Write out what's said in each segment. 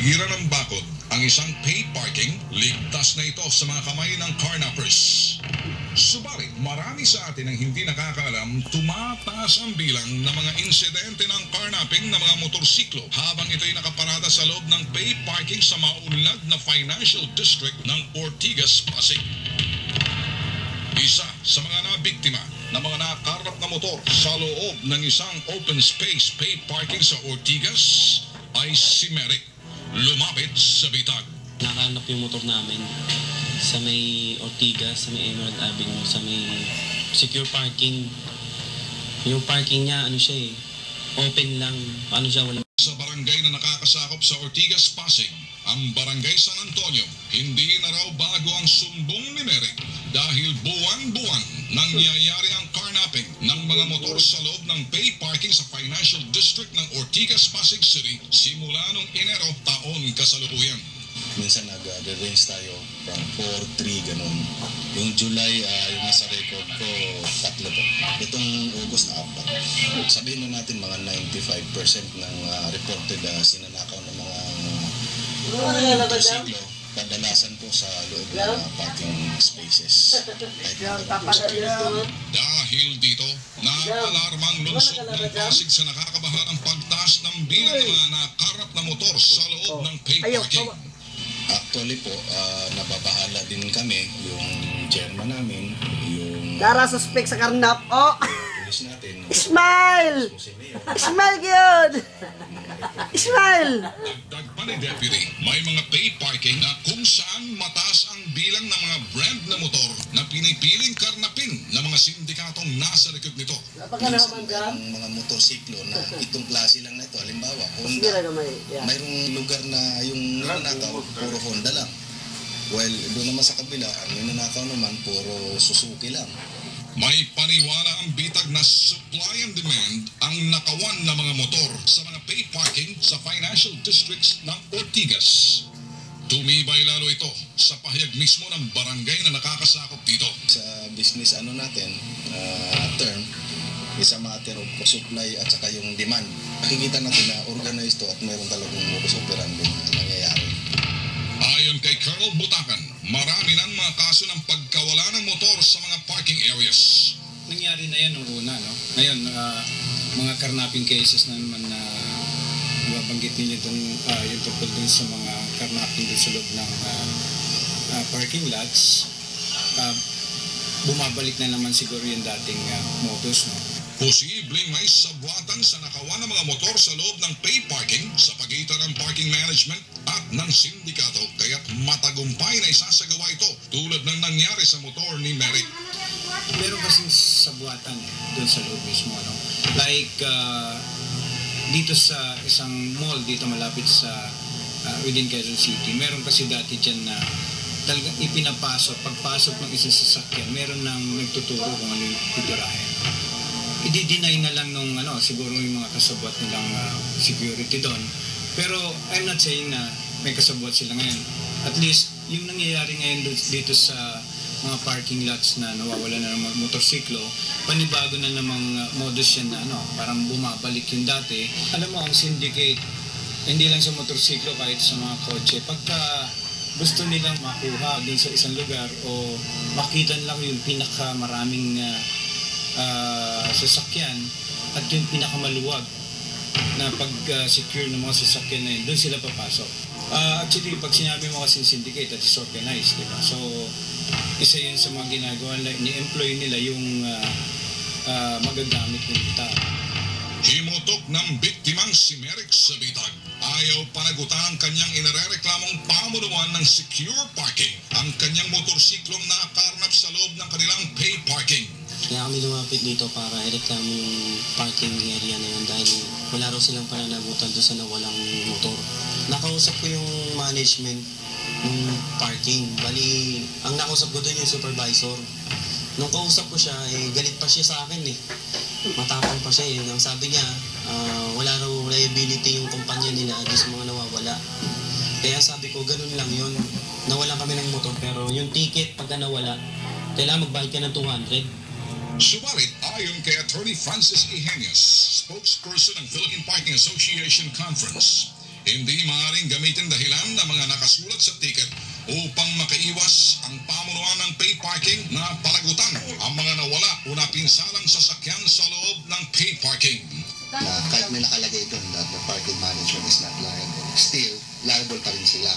Kapaligiran ng bakod ang isang paid parking, ligtas na ito sa mga kamay ng carnappers. Subalit, marami sa atin ang hindi nakakaalam, tumataas ang bilang ng mga insidente ng carnapping ng mga motorsiklo habang ito'y nakaparada sa loob ng paid parking sa maunlad na financial district ng Ortigas, Pasig. Isa sa mga nabiktima ng mga nakakarap na motor sa loob ng isang open space paid parking sa Ortigas ay si Merrick. Lumapit sa bitag. Nakahanap yung motor namin sa may Ortigas, sa may Emerald Avenue, sa may secure parking. Yung parking niya, open lang. Wala. Sa barangay na nakakasakop sa Ortigas, Pasig, ang Barangay San Antonio, hindi na raw bago ang sumbong ni Merrick dahil buwan-buwan nangyayari ang carnapping ng mga motor sa loob ng pay parking sa financial district ng Ortigas, Pasig City simula noong Enero taon kasalukuyan. Minsan nag-range tayo from 4-3 ganun. Yung July, yung nasa record ko, 3 po. Itong August, 4. Sabihin na natin mga 95% ng reported sinanakaw ng mga motorsiklo, kadalasan po sa loob ng parking spaces. Dahil dito, naalarmang lungsod ng Pasig sa nakakabahalang pagtaas ng bilang ng mga nakarap na motor sa loob ng pay parking. Actually po, nababahala din kami, yung chairman namin, yung Dara suspect sa karnap. Oh! pulis natin. Smile! Smile yun! Smile! Dagdag pa ni Deputy, may mga pay parking na kung saan mataas ang bilang ng mga brand na motor na pinipiling karnapin ng mga sindikatong nasa likod nito. Napakalaman dyan. Yung mga motorsiklo na itong klase lang na ito, halimbawa, Honda, mayroong lugar na yung nanakaw, puro Honda lang. Well, doon naman sa kabila, ang nanakaw naman, puro Suzuki lang. May paniwala ang bitag na supply and demand ang nakawan ng mga motor sa mga pay parking sa financial districts ng Ortigas. Tumibay lalo ito sa pahayag mismo ng barangay na nakakasakop dito. Sa business natin, term, is a matter of supply at saka yung demand. Nakikita natin na organized to at mayroon talagang modus operandi na nangyayari. Ayon kay Colonel Butakan, marami ng mga kaso ng pagkawala ng motor sa mga parking areas. Nangyari na yan nung una, no? Ngayon, mga carnapping cases na naman na babanggit ninyo yung tungkol dun sa mga carnapping dun sa loob ng parking lots, bumabalik na naman siguro yung dating modus, no? Posibleng may sabwatan sa nakawan ng mga motor sa loob ng pay parking sa pagitan ng parking management at ng sindikato kaya't matagumpay na isasagawa ito tulad ng nangyari sa motor ni Merrick. Meron kasing sabuatan doon sa loob mismo, no? Like dito sa isang mall dito malapit sa within Quezon City, meron kasi dati dyan na talagang ipinapasok, pagpasok ng isang sasakyan, meron nang nagtuturo kung ano yung pipirahin. I-deny na lang nung siguro yung mga kasabwat nilang security doon. Pero I'm not saying na may kasabwat sila ngayon. At least yung nangyayari ngayon dito sa mga parking lots na nawawala na ng mga motorsiklo, panibago na namang modus yan na parang bumabalik yung dati. Alam mo, ang syndicate, hindi lang sa motorsiklo, kahit sa mga kotse, pagka gusto nilang makuha din sa isang lugar o makita lang yung pinakamaraming sasakyan at yung pinakamaluwag na pag-secure ng mga sasakyan na yun, doon sila papasok. Actually, pag sinabi mo kasi syndicate at is organized, diba? So, isa yun sa mga ginagawa ni-employ nila yung magagamit ng tao. Himutok ng biktimang si Merrick sa bitag. Ayaw panagutan ang kanyang inarereklamong pamunuan ng secure parking ang kanyang motorsiklong nakakarnap sa loob ng kanilang pay parking. Kaya kami lumapit dito para ireklamo yung parking area na yun dahil wala raw silang pananagutan doon sa nawalang motor. Nakausap ko yung management ng parking. Bali, ang nakausap ko doon yung supervisor. Nung kausap ko siya, galit pa siya sa akin Matapang pa siya Ang sabi niya, wala raw liability yung kumpanya nila doon sa mga nawawala. Kaya sabi ko, ganun lang yun. Nawalan kami ng motor pero yung ticket pagka nawala, kailangan magbayad ka ng 200. Subalit, ayon kay Attorney Francis Ihenias, spokesperson ng Philippine Parking Association Conference, Hindi maaaring gamitin dahilan ng mga nakasulat sa ticket upang makaiwas ang pamunuan ng pay parking na panagutan ang mga nawala o napinsalang sasakyan sa loob ng pay parking. Na kahit may nakalagay doon that the parking management is not liable, still, liable pa rin sila.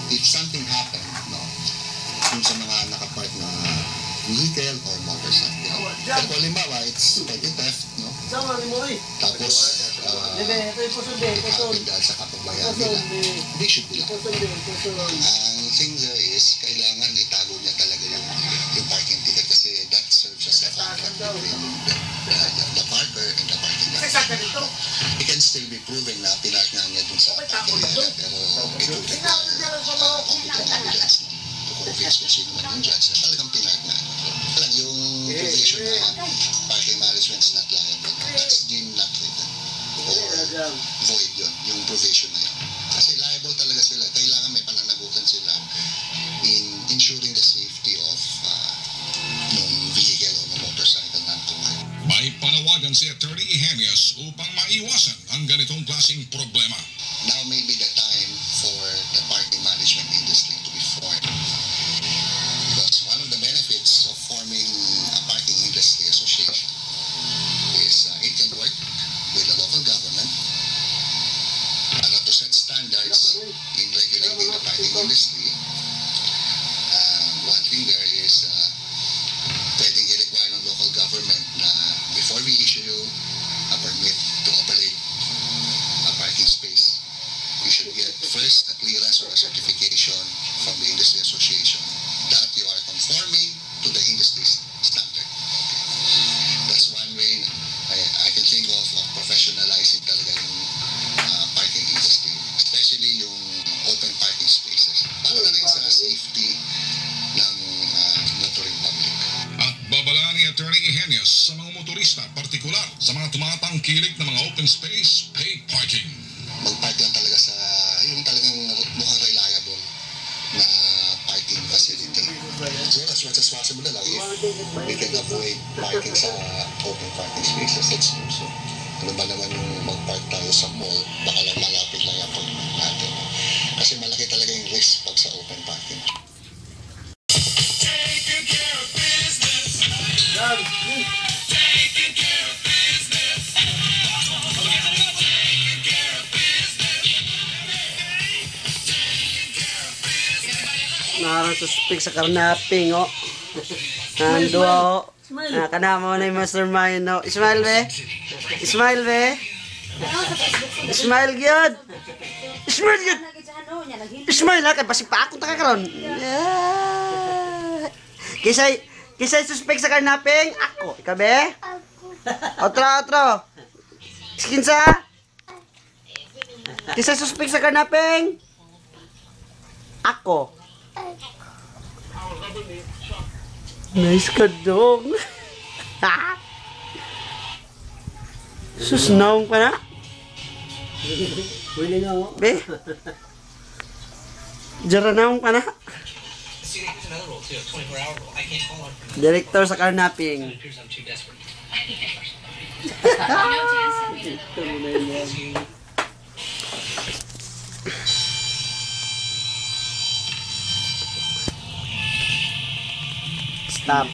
If something happened, no, yung sa mga nakapark na vehicle or motorcycle. Pero kung halimbawa, it's petty theft, no? Tapos, it happened dahil sa kapagbayan nila, they should be liable. Ang thing there is, kailangan itago niya talaga yung parking ticket kasi that serves as a contract between the parker and the parking lot. It can still be proven na pinark nga niya dun sa parking area, pero it will require competent evidence to convince kung sino man yung judge na talagang pinark nga. Alam, yung provision na parking management is not liable, that's deemed not written or void yun, yung provision na yun. Kasi liable talaga sila, kailangan may pananagutan sila in ensuring the safety of nung vehicle o nung motorcycle na tumayo. May panawagan si Attorney Ehenias upang maiwasan ang ganitong klaseng problema. Now may be the time for the parking management industry to be formed. Because one of the benefits of forming a parking industry association is it can work with the local government para to set standards in regulating the parking industry. One thing there is pwedeng i-require ng local government na before we issue you a permit to operate a parking space, you should get first a clearance or a certification from the industry association that you are conforming to the industry's standard. That's one way I can think of professionalizing talaga yung parking industry, especially yung open parking spaces. Para na rin sa safety ng motoring public. At babala ni Attorney Ehenias sa mga motorista, partikular sa mga tumatangkilik ng mga open space pay parking. Mag-park lang talaga sa yung talagang mukhang reliable na parking facility. So as much as possible na lang, if we can avoid parking sa open parking spaces, let's do so. Ano ba naman yung mag-park tayo sa mall, baka lang malapit lang yung appointment natin. Kasi malaki talaga yung risk pag sa open parking. Naroon suspect sa karnaping, oh. Nando, oh. Kanama mo na yung mastermind, oh. Ismail, be. Ismail, be. Ismail, gyud. Ismail, gyud. Ismail, ha. Kaya pasig pa akong takakaroon. Yeah. Kisay suspect sa karnaping, ako. Ikaw, be. Otro. Skinsa. Kisay suspect sa karnaping, ako. Nice ka dong. Susnaong pa na. Be. Jaranaong pa na. Director sa karnaping. Stop.